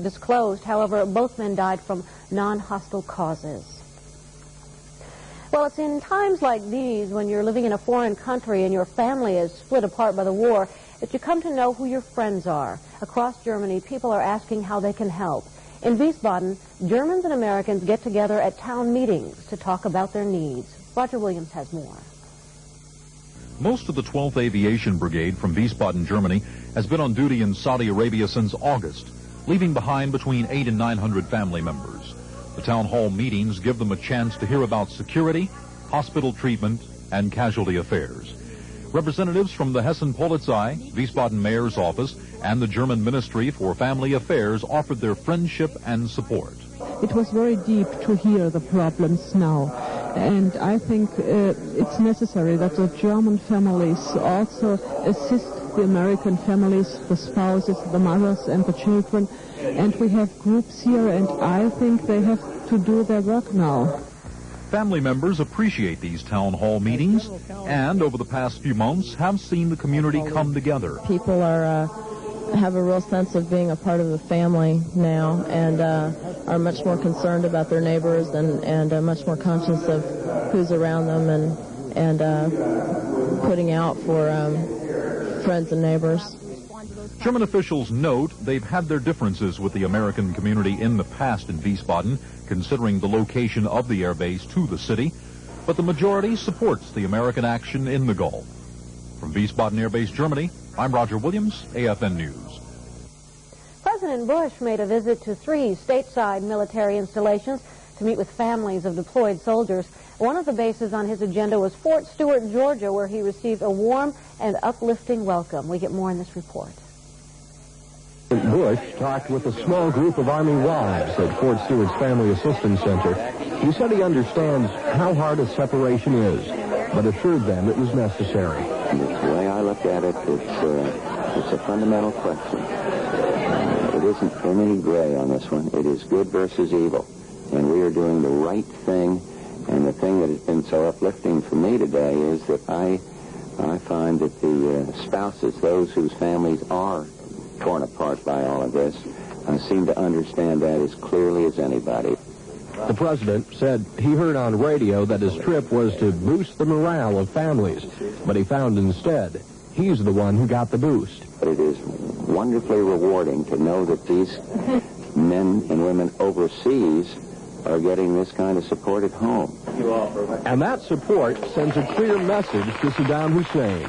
disclosed. However, both men died from non-hostile causes. Well, it's in times like these, when you're living in a foreign country and your family is split apart by the war, that you come to know who your friends are. Across Germany, people are asking how they can help. In Wiesbaden, Germans and Americans get together at town meetings to talk about their needs. Roger Williams has more. Most of the 12th Aviation Brigade from Wiesbaden, Germany, has been on duty in Saudi Arabia since August, leaving behind between 800 and 900 family members. The town hall meetings give them a chance to hear about security, hospital treatment, and casualty affairs. Representatives from the Hessen-Polizei, Wiesbaden Mayor's Office, and the German Ministry for Family Affairs offered their friendship and support. It was very deep to hear the problems now, and I think it's necessary that the German families also assist the American families, the spouses, the mothers, and the children, and we have groups here, and I think they have to do their work now. Family members appreciate these town hall meetings and over the past few months have seen the community come together. People have a real sense of being a part of the family now and are much more concerned about their neighbors and much more conscious of who's around them and putting out for friends and neighbors. German officials note they've had their differences with the American community in the past in Wiesbaden, considering the location of the airbase to the city, but the majority supports the American action in the Gulf. From Wiesbaden Air Base, Germany, I'm Roger Williams, AFN News. President Bush made a visit to 3 stateside military installations to meet with families of deployed soldiers. One of the bases on his agenda was Fort Stewart, Georgia, where he received a warm and uplifting welcome. We get more in this report. Bush talked with a small group of Army wives at Fort Stewart's Family Assistance Center. He said he understands how hard a separation is, but assured them it was necessary. The way I look at it, it's a fundamental question. It isn't any gray on this one. It is good versus evil. And we are doing the right thing. And the thing that has been so uplifting for me today is that I find that the spouses, those whose families are torn apart by all of this, seem to understand that as clearly as anybody. The president said he heard on radio that his trip was to boost the morale of families, but he found instead he's the one who got the boost. But it is wonderfully rewarding to know that these men and women overseas are getting this kind of support at home. And that support sends a clear message to Saddam Hussein.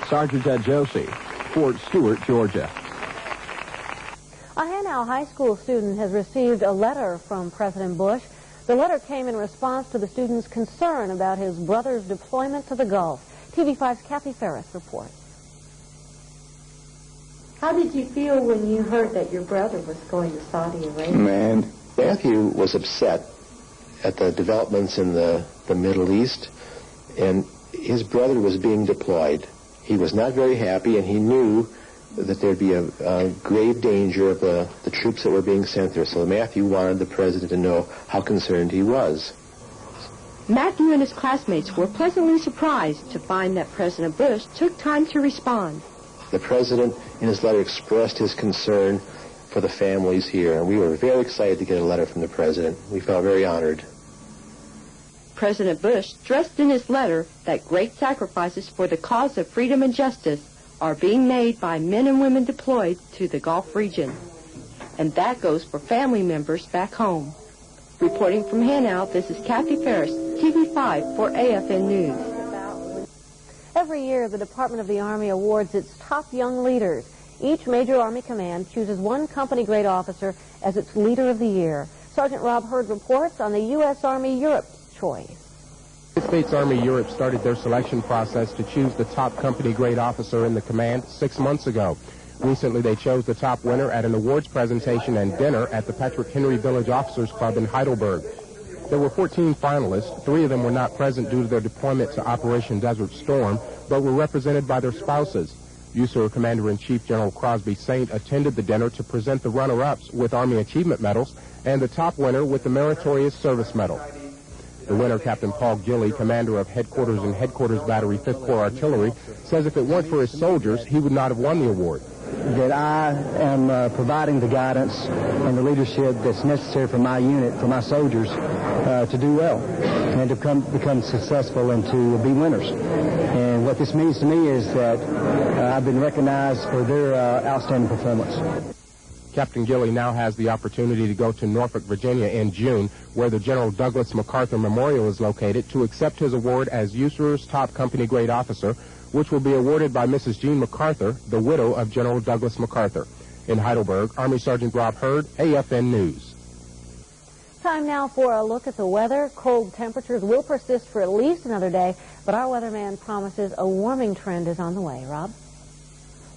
Sergeant Ed Josie, Fort Stewart, Georgia. A Hanau High School student has received a letter from President Bush. The letter came in response to the student's concern about his brother's deployment to the Gulf. TV5's Kathy Ferris reports. How did you feel when you heard that your brother was going to Saudi Arabia? Man, Matthew was upset at the developments in the Middle East, and his brother was being deployed. He was not very happy, and he knew that there'd be a grave danger of the troops that were being sent there. So Matthew wanted the president to know how concerned he was. Matthew and his classmates were pleasantly surprised to find that President Bush took time to respond. The president, in his letter, expressed his concern for the families here, and we were very excited to get a letter from the president. We felt very honored. President Bush stressed in his letter that great sacrifices for the cause of freedom and justice are being made by men and women deployed to the Gulf region. And that goes for family members back home. Reporting from Hanau, this is Kathy Ferris, TV5 for AFN News. Every year, the Department of the Army awards its top young leaders. Each major Army command chooses one company grade officer as its Leader of the Year. Sergeant Rob Hurd reports on the U.S. Army Europe's choice. The United States Army Europe started their selection process to choose the top company grade officer in the command 6 months ago. Recently, they chose the top winner at an awards presentation and dinner at the Patrick Henry Village Officers Club in Heidelberg. There were 14 finalists. 3 of them were not present due to their deployment to Operation Desert Storm, but were represented by their spouses. USAR Commander-in-Chief General Crosby Saint attended the dinner to present the runner-ups with Army Achievement Medals and the top winner with the Meritorious Service Medal. The winner, Captain Paul Gilley, commander of Headquarters and Headquarters Battery 5th Corps Artillery, says if it weren't for his soldiers, he would not have won the award. that I am providing the guidance and the leadership that's necessary for my unit, for my soldiers, to do well and to become successful and to be winners. And what this means to me is that I've been recognized for their outstanding performance. Captain Gilley now has the opportunity to go to Norfolk, Virginia in June, where the General Douglas MacArthur Memorial is located, to accept his award as USAR's top company grade officer, which will be awarded by Mrs. Jean MacArthur, the widow of General Douglas MacArthur. In Heidelberg, Army Sergeant Rob Hurd, AFN News. Time now for a look at the weather. Cold temperatures will persist for at least another day, but our weatherman promises a warming trend is on the way. Rob?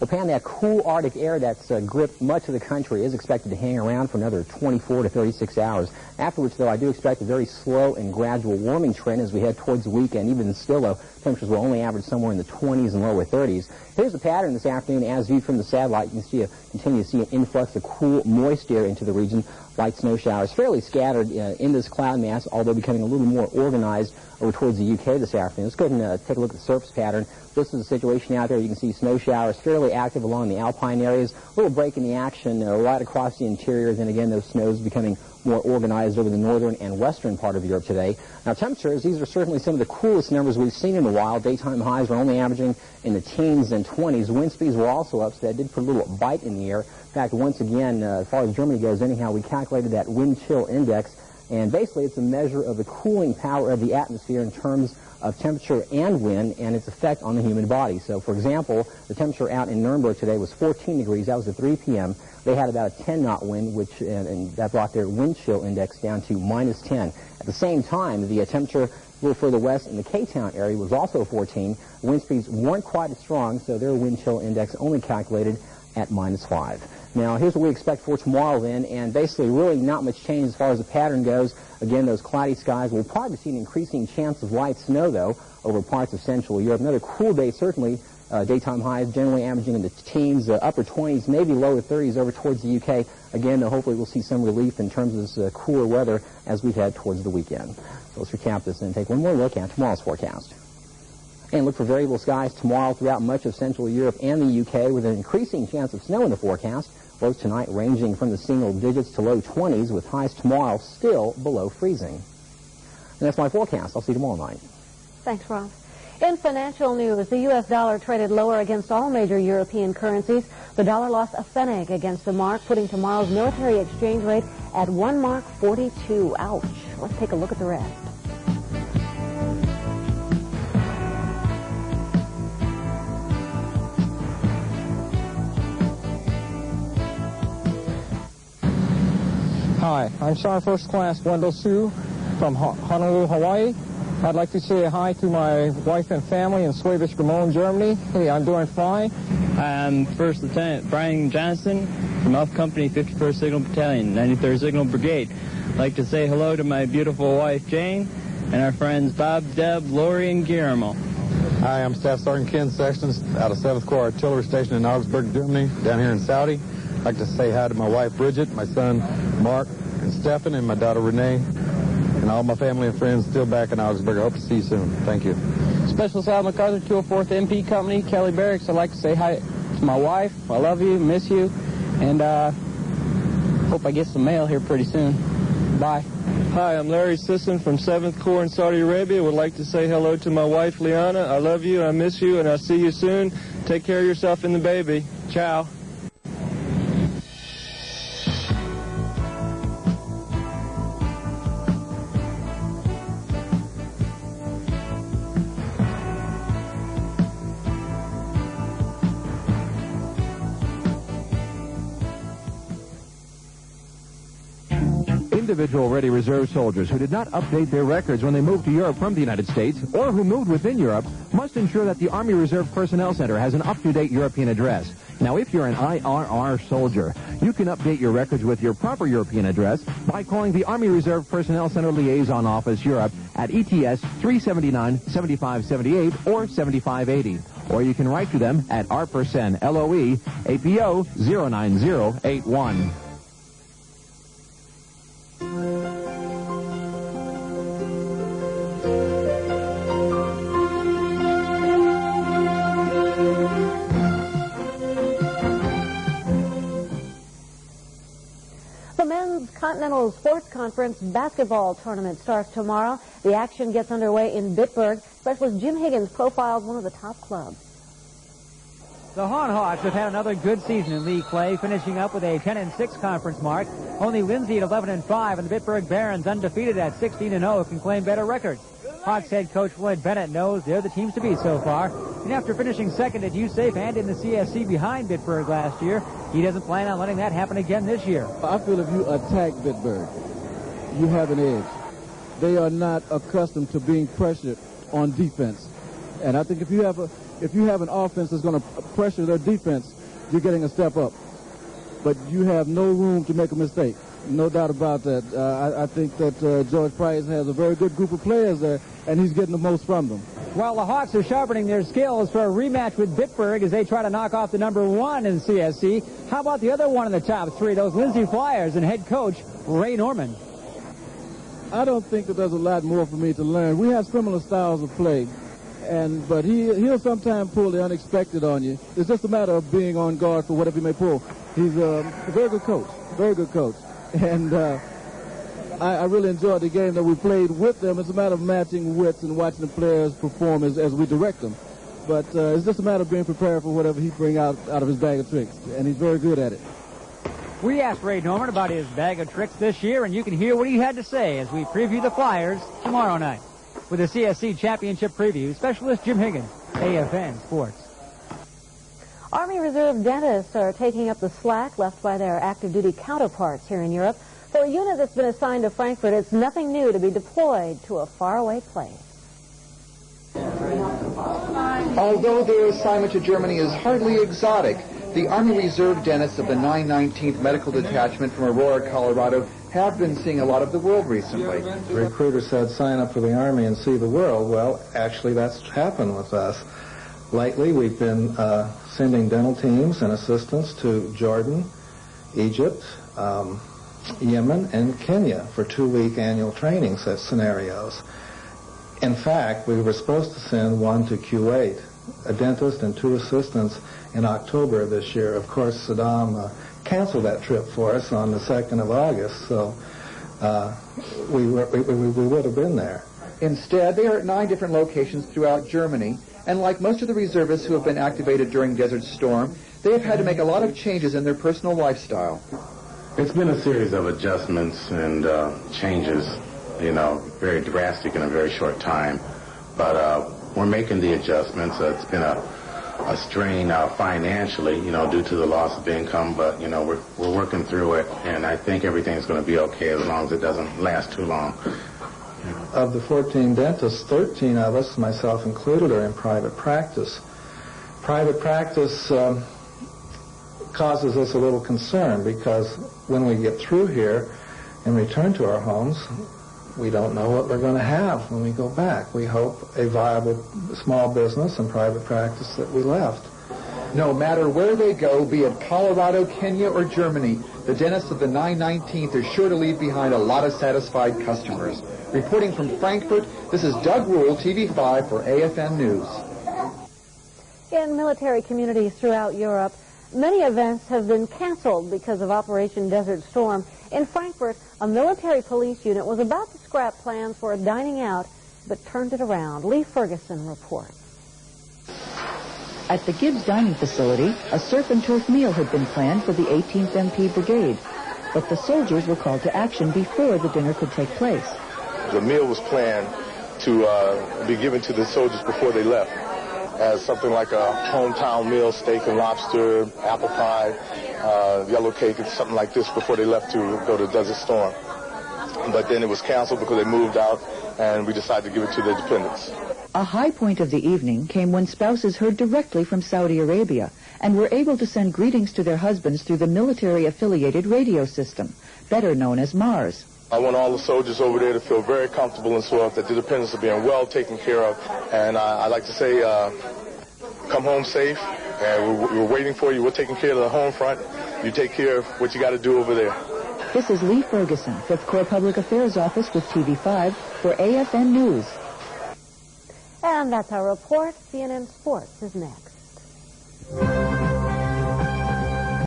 Well, Pam, that cool Arctic air that's gripped much of the country is expected to hang around for another 24 to 36 hours. After which, though, I do expect a very slow and gradual warming trend as we head towards the weekend. Even still, though, temperatures will only average somewhere in the 20s and lower 30s. Here's the pattern this afternoon. As viewed from the satellite, you can continue to see an influx of cool, moist air into the region. Light snow showers fairly scattered in this cloud mass, although becoming a little more organized over towards the UK this afternoon. Let's go ahead and take a look at the surface pattern. This is the situation out there. You can see snow showers fairly active along the alpine areas. A little break in the action right across the interior. Then again, those snows becoming more organized over the northern and western part of Europe today. Now, temperatures, these are certainly some of the coolest numbers we've seen in a while. Daytime highs were only averaging in the teens and 20s. Wind speeds were also up, so that did put a little bite in the air. In fact, once again, as far as Germany goes, anyhow, we calculated that wind chill index, and basically it's a measure of the cooling power of the atmosphere in terms of temperature and wind and its effect on the human body. So, for example, the temperature out in Nuremberg today was 14 degrees. That was at 3 p.m. They had about a 10-knot wind, which and that brought their wind chill index down to -10. At the same time, the temperature a little further west in the K-Town area was also 14. The wind speeds weren't quite as strong, so their wind chill index only calculated at -5. Now, here's what we expect for tomorrow then, and basically really not much change as far as the pattern goes. Again, those cloudy skies. We'll probably see an increasing chance of light snow, though, over parts of Central Europe. Another cool day, certainly. Daytime highs generally averaging in the teens, upper 20s, maybe lower 30s over towards the UK. Again, hopefully we'll see some relief in terms of this cooler weather as we head towards the weekend. So let's recap this and take one more look at tomorrow's forecast. And look for variable skies tomorrow throughout much of Central Europe and the UK, with an increasing chance of snow in the forecast. Lows tonight ranging from the single digits to low 20s, with highs tomorrow still below freezing. And that's my forecast. I'll see you tomorrow night. Thanks, Rob. In financial news, the U.S. dollar traded lower against all major European currencies. The dollar lost a pfennig against the mark, putting tomorrow's military exchange rate at 1 mark 42. Ouch. Let's take a look at the rest. Hi, I'm Sergeant First Class Wendell Sue from Honolulu, Hawaii. I'd like to say hi to my wife and family in Schwäbisch Gmünd, Germany. Hey, I'm doing fine. I'm First Lieutenant Brian Johnson from Elf Company, 51st Signal Battalion, 93rd Signal Brigade. I'd like to say hello to my beautiful wife, Jane, and our friends Bob, Deb, Lori, and Guillermo. Hi, I'm Staff Sergeant Ken Sexton out of 7th Corps Artillery Station in Augsburg, Germany, down here in Saudi. I'd like to say hi to my wife, Bridget, my son, Mark, and Stephen, and my daughter, Renee, and all my family and friends still back in Augsburg. I hope to see you soon. Thank you. Special Sal MacArthur, 204th MP Company, Kelly Barracks. I'd like to say hi to my wife. I love you, miss you, and hope I get some mail here pretty soon. Bye. Hi, I'm Larry Sisson from 7th Corps in Saudi Arabia. Would like to say hello to my wife, Liana. I love you, I miss you, and I'll see you soon. Take care of yourself and the baby. Ciao. Individual Ready Reserve soldiers who did not update their records when they moved to Europe from the United States, or who moved within Europe, must ensure that the Army Reserve Personnel Center has an up-to-date European address. Now, if you're an IRR soldier, you can update your records with your proper European address by calling the Army Reserve Personnel Center Liaison Office Europe at ETS 379-7578 or 7580. Or you can write to them at AFRTS, LOE, APO 09081. The Men's Continental Sports Conference basketball tournament starts tomorrow. The action gets underway in Bitburg. Specialist Jim Higgins profiled one of the top clubs. The Hawks have had another good season in league play, finishing up with a 10-6 conference mark. Only Lindsay at 11-5, and the Bitburg Barons, undefeated at 16-0, can claim better records. Hawks head coach Floyd Bennett knows they're the teams to beat so far. And after finishing second at USAFE and in the CSC behind Bitburg last year, he doesn't plan on letting that happen again this year. I feel if you attack Bitburg, you have an edge. They are not accustomed to being pressured on defense. And I think if you have an offense that's going to pressure their defense, you're getting a step up. But you have no room to make a mistake. No doubt about that. I think that George Price has a very good group of players there, and he's getting the most from them. While the Hawks are sharpening their skills for a rematch with Bitburg as they try to knock off the #1 in CSC, how about the other one in the top three, those Lindsay Flyers and head coach Ray Norman? I don't think that there's a lot more for me to learn. We have similar styles of play, but he'll sometimes pull the unexpected on you. It's just a matter of being on guard for whatever he may pull. He's a very good coach. And I really enjoyed the game that we played with them. It's a matter of matching wits and watching the players perform as we direct them. But it's just a matter of being prepared for whatever he brings out of his bag of tricks, and he's very good at it. We asked Ray Norman about his bag of tricks this year, and you can hear what he had to say as we preview the Flyers tomorrow night. With the CSC Championship preview, Specialist Jim Higgins, AFN Sports. Army Reserve dentists are taking up the slack left by their active duty counterparts here in Europe. For a unit that's been assigned to Frankfurt, it's nothing new to be deployed to a faraway place. Although their assignment to Germany is hardly exotic, the Army Reserve dentists of the 919th Medical Detachment from Aurora, Colorado, have been seeing a lot of the world recently. The recruiter said, sign up for the Army and see the world. Well, actually, that's happened with us. Lately, we've been sending dental teams and assistants to Jordan, Egypt, Yemen, and Kenya for 2-week annual training scenarios. In fact, we were supposed to send one to Kuwait, a dentist and 2 assistants, in October of this year. Of course, Saddam canceled that trip for us on the 2nd of August, so we would have been there. Instead, they are at 9 different locations throughout Germany, and like most of the reservists who have been activated during Desert Storm, they have had to make a lot of changes in their personal lifestyle. It's been a series of adjustments and changes, very drastic in a very short time. But we're making the adjustments. It's been a strain financially, due to the loss of income, but, we're working through it, and I think everything's going to be okay as long as it doesn't last too long. Of the 14 dentists, 13 of us, myself included, are in private practice. Private practice causes us a little concern because when we get through here and return to our homes, we don't know what we're going to have when we go back. We hope a viable small business and private practice that we left. No matter where they go, be it Colorado, Kenya, or Germany, the dentists of the 919th are sure to leave behind a lot of satisfied customers. Reporting from Frankfurt, this is Doug Rule, TV5 for AFN News. In military communities throughout Europe, many events have been canceled because of Operation Desert Storm. In Frankfurt, a military police unit was about to scrap plans for a dining out, but turned it around. Lee Ferguson reports. At the Gibbs dining facility, a surf and turf meal had been planned for the 18th MP Brigade, but the soldiers were called to action before the dinner could take place. The meal was planned to be given to the soldiers before they left, as something like a hometown meal, steak and lobster, apple pie, yellow cake, and something like this before they left to go to Desert Storm. But then it was canceled because they moved out, and we decided to give it to the dependents. A high point of the evening came when spouses heard directly from Saudi Arabia and were able to send greetings to their husbands through the military-affiliated radio system, better known as MARS. I want all the soldiers over there to feel very comfortable and sure that the dependents are being well taken care of. And I'd like to say, come home safe, and we're waiting for you. We're taking care of the home front. You take care of what you got to do over there. This is Lee Ferguson, 5th Corps Public Affairs Office with TV5 for AFN News. And that's our report. CNN Sports is next.